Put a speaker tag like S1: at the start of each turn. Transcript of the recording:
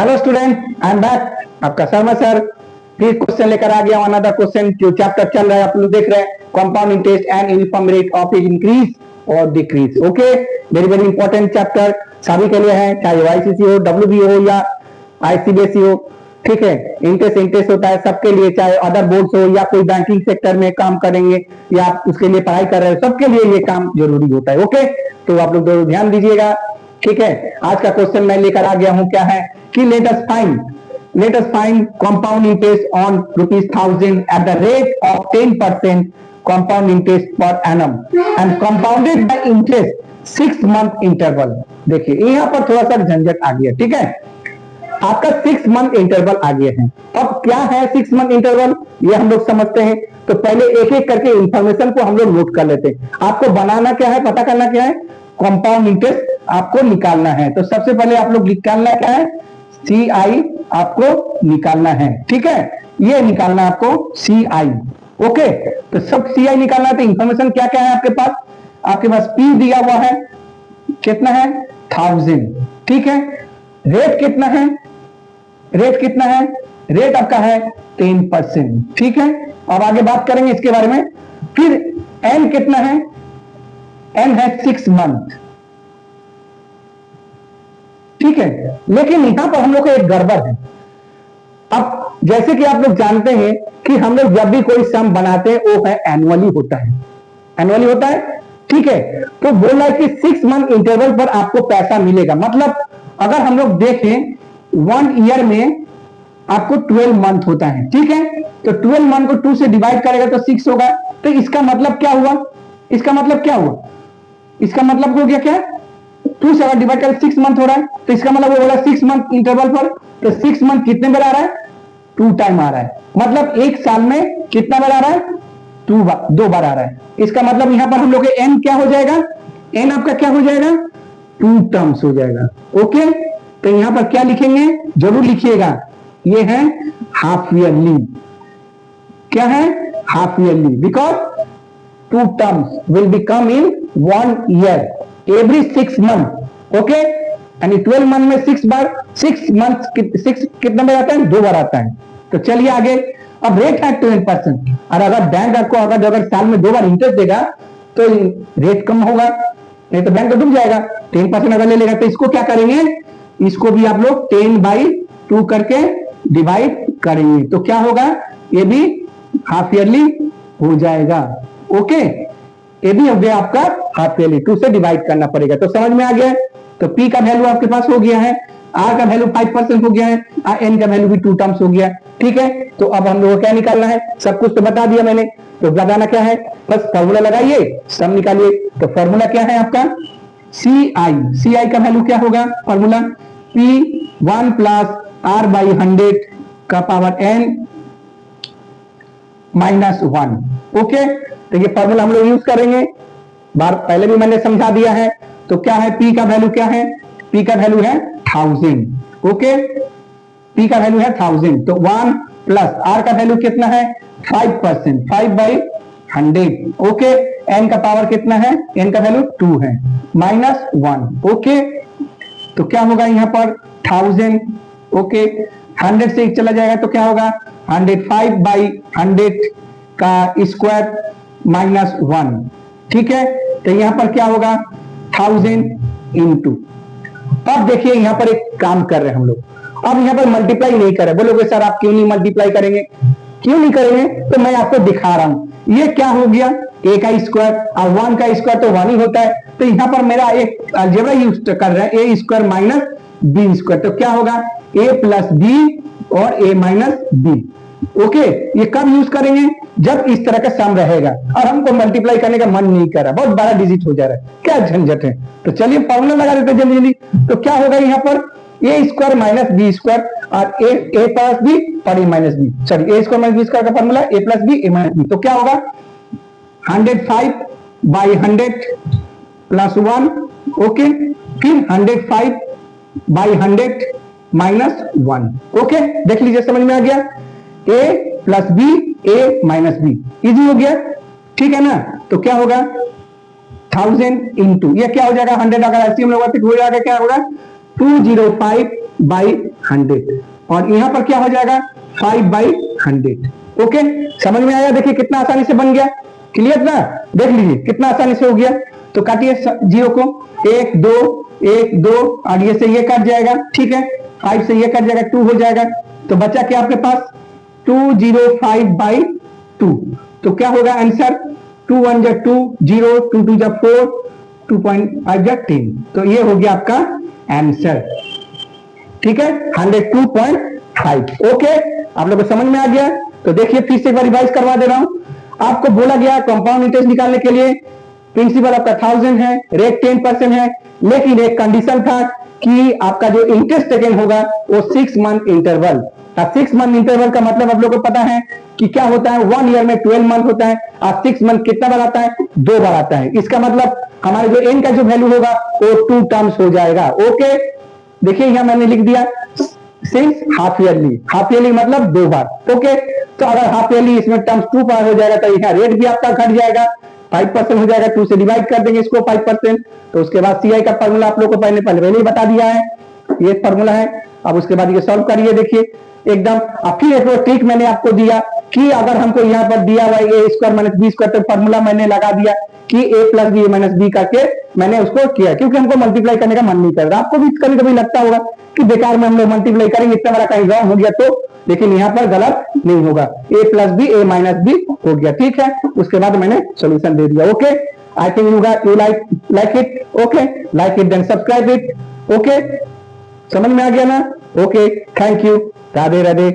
S1: Hello student, I am back. आपका Sharma sir फिर question लेकर आ गया। अनदर क्वेश्चन जो चैप्टर चल रहा है आप लोग देख रहे हैं, compound interest and uniform rate of increase और decrease. Okay, very very important chapter सभी के लिए है, चाहे आईसीसी हो, डब्ल्यूबी हो या आईसीबीएसई हो। ठीक है, इंटरेस्ट होता है सबके लिए, चाहे अदर बोर्ड्स हो या कोई बैंकिंग सेक्टर में काम करेंगे या आप उसके लिए पढ़ाई कर रहे हो, सबके लिए ये काम जरूरी होता है। ओके, तो आप लोग जरूर ध्यान दीजिएगा। ठीक है, आज का क्वेश्चन मैं लेकर आ गया हूं, क्या है कि let us find compound interest on ₹1000 at the rate of 10% compound interest per annum and compounded bye interest 6 month interval. देखिए यहां पर थोड़ा सा झंझट आ गया। ठीक है, आपका 6 मंथ इंटरवल आ गया है। अब क्या है 6 मंथ इंटरवल, ये हम लोग समझते हैं। तो पहले एक एक करके इंफॉर्मेशन को हम लोग नोट कर लेते हैं। आपको बनाना क्या है, पता करना क्या है, कंपाउंड इंटरेस्ट आपको निकालना है। तो सबसे पहले आप लोग निकालना क्या है, CI आपको निकालना है। ठीक है, ये निकालना आपको CI। ओके, तो सब CI निकालना है। तो इंफॉर्मेशन क्या क्या है आपके पास P दिया हुआ है, कितना है 1000। ठीक है, रेट कितना है, रेट आपका है 10%। ठीक है, अब आगे बात करेंगे इसके बारे में। फिर N कितना है, N है 6 मंथ। ठीक है, लेकिन यहां पर हम लोग का एक गड़बड़ है। अब जैसे कि आप लोग जानते हैं कि हम लोग जब भी कोई सम बनाते हैं वो है एनुअली होता है। ठीक है, तो बोल रहा है कि 6 मंथ इंटरवल पर आपको पैसा मिलेगा। मतलब अगर हम लोग देखें 1 ईयर में आपको 12 मंथ होता है। ठीक है, तो 12 मंथ को 2 से डिवाइड करेगा तो 6 होगा। तो इसका मतलब क्या हुआ, इसका मतलब हो गया क्या, 2 से अगर डिवाइड कर 6 मंथ हो रहा है, तो इसका मतलब वो बोला 6 मंथ इंटरवल पर। तो 6 मंथ कितने बार आ रहा है, 2 टाइम आ रहा है। मतलब एक साल में कितना बार आ रहा है, 2 बार आ रहा है। इसका मतलब यहां पर हम लोग N क्या हो जाएगा, N आपका क्या हो जाएगा, 2 टर्म्स हो जाएगा। ओके, तो यहां पर क्या लिखेंगे, जरूर लिखिएगा, ये है हाफ ईयरली। क्या है, half yearly, because 2 terms will be come in 1 year every 6 month. Okay, यानी 12 मंथ में 6 बार, 6 मंथ 6 कितना बार आता है, 2 बार आता है। तो चलिए आगे। अब रेट है 12%, और अगर बैंक आपको अगर साल में 2 बार इंटरेस्ट देगा तो रेट कम होगा, नहीं तो बैंक तो डूब जाएगा। 10% अगर ले लेगा तो इसको क्या करेंगे, इसको भी आप लोग 10/2 करके डिवाइड करेंगे, तो क्या होगा, ये भी हाफ ईयरली हो जाएगा। ओके, ये भी हो गया आपका हाफ ईयरली, 2 से डिवाइड करना पड़ेगा। तो समझ में आ गया। तो P का वैल्यू आपके पास हो गया है, R का वैल्यू 5% हो गया है, N का वैल्यू भी 2 टर्म्स हो गया। ठीक है, तो अब हम लोगों को क्या निकालना है, सब कुछ तो बता दिया मैंने। तो बताना क्या है, बस फॉर्मूला लगाइए, सम निकालिए। तो फॉर्मूला क्या है आपका, CI का वैल्यू क्या होगा, फॉर्मूला P1 प्लस R/100 का पावर N -1। ओके, तो ये फॉर्मूला हम लोग यूज करेंगे, बार पहले भी मैंने समझा दिया है। तो क्या है, P का वैल्यू क्या है, P का वैल्यू है 1000। ओके, P का वैल्यू है 1000। तो 1 प्लस R का वैल्यू कितना है, 5%, 5/100। ओके, N का पावर कितना है, N का वैल्यू 2 है, -1। ओके, तो क्या होगा यहाँ पर 1000। ओके, 100 से चला जाएगा तो क्या होगा, 105/100 का स्क्वायर -1। ठीक है, तो यहां पर क्या होगा 1000 इंटू। अब देखिए यहां पर एक काम कर रहे हैं हम लोग, अब यहां पर मल्टीप्लाई नहीं कर रहे। बोलोगे सर आप क्यों नहीं मल्टीप्लाई करेंगे, क्यों नहीं करेंगे, तो मैं आपको दिखा रहा हूं। ये क्या हो गया, A का स्क्वायर और 1 का स्क्वायर तो 1 ही होता है। तो यहां पर मेरा एक अलजेब्रा यूज कर रहा है, A square minus B square. तो क्या होगा, A प्लस B और A माइनस B। ओके, ये कब यूज करेंगे, जब इस तरह का सम रहेगा और हमको मल्टीप्लाई करने का मन नहीं कर रहा, बहुत बड़ा डिजिट हो जा रहा है, क्या झंझट है। तो चलिए फॉर्मूला लगा देते जल्दी जल्दी। तो क्या होगा यहाँ पर, A square minus B square और A प्लस बी और A minus B, sorry A square minus B square का formula A plus B A minus B. तो क्या होगा 105/100 प्लस 1। ओके, फिर 105/100 -1। ओके, देख लीजिए समझ में आ गया, A plus B A minus B, easy हो गया। ठीक है ना, तो क्या होगा 1000 इंटू ये क्या हो जाएगा 100, अगर ऐसे हम लोग हो जाएगा क्या होगा 205 100 और यहाँ पर क्या हो जाएगा 5/100। ओके, समझ में आया? देखिए कितना आसानी से बन गया, क्लियर ना? देख लीजिए कितना आसानी से हो गया। तो काटिए जीरो को, 1 2 1 2 और ये से ये कट जाएगा, ठीक है। 5 से ये कट जाएगा, 2 हो जाएगा। तो बचा क्या आपके पास 205/2। तो क्या होगा आंसर 2 1 जा 2 0 2 2 जा 4 2.5 जा 10। तो ये हो गया आपका आंसर, ठीक है 102.5। ओके, आप लोगों को समझ में आ गया? तो देखिए फिर से एक बार रिवाइज करवा दे रहा हूं। आपको बोला गया कंपाउंड इंटरेस्ट निकालने के लिए प्रिंसिपल आपका 1000 है, रेट 10% है, लेकिन एक कंडीशन था कि आपका जो इंटरेस्ट टेकन होगा वो 6 मंथ इंटरवल। 6 मंथ इंटरवल का मतलब आप लोगों को पता है कि क्या होता है, 1 ईयर में 12 मंथ होता है और 6 मंथ कितना बार आता है, 2 बार आता है। इसका मतलब हमारे जो एन का जो वैल्यू होगा वो 2 टर्म्स हो जाएगा। ओके, देखिए यहां मैंने लिख दिया सिंस हाफ ईयरली मतलब 2 बार। ओके, तो अगर हाफ ईयरली इसमें टर्म्स 2 बार हो जाएगा तो यहाँ रेट भी आपका घट जाएगा, 5% हो जाएगा। 2 से डिवाइड कर देंगे इसको 5%। तो उसके बाद सीआई का फॉर्मूला आप लोग को पहले ही बता दिया है, ये फॉर्मूला है। अब उसके बाद ये सॉल्व करिए, देखिए एकदम। अब फिर एक ट्रिक मैंने आपको दिया कि अगर हमको यहाँ पर दिया हुआ ए स्क्वायर माइनस बी स्क्वायर, तो फॉर्मूला मैंने लगा दिया कि ए प्लस बी माइनस बी करके मैंने उसको किया, क्योंकि हमको मल्टीप्लाई करने का मन नहीं कर रहा। आपको भी कभी कभी लगता होगा कि बेकार में हम लोग मल्टीप्लाई करेंगे, इतना बड़ा कहीं रॉन्ग हो गया तो, लेकिन यहाँ पर गलत नहीं होगा। ए प्लस बी ए माइनस बी हो गया, ठीक है। उसके बाद मैंने सोल्यूशन दे दिया। Okay, I think you like it. Okay, like it then subscribe it. Okay, समझ में आ गया ना? Okay, thank you, Radhe Radhe.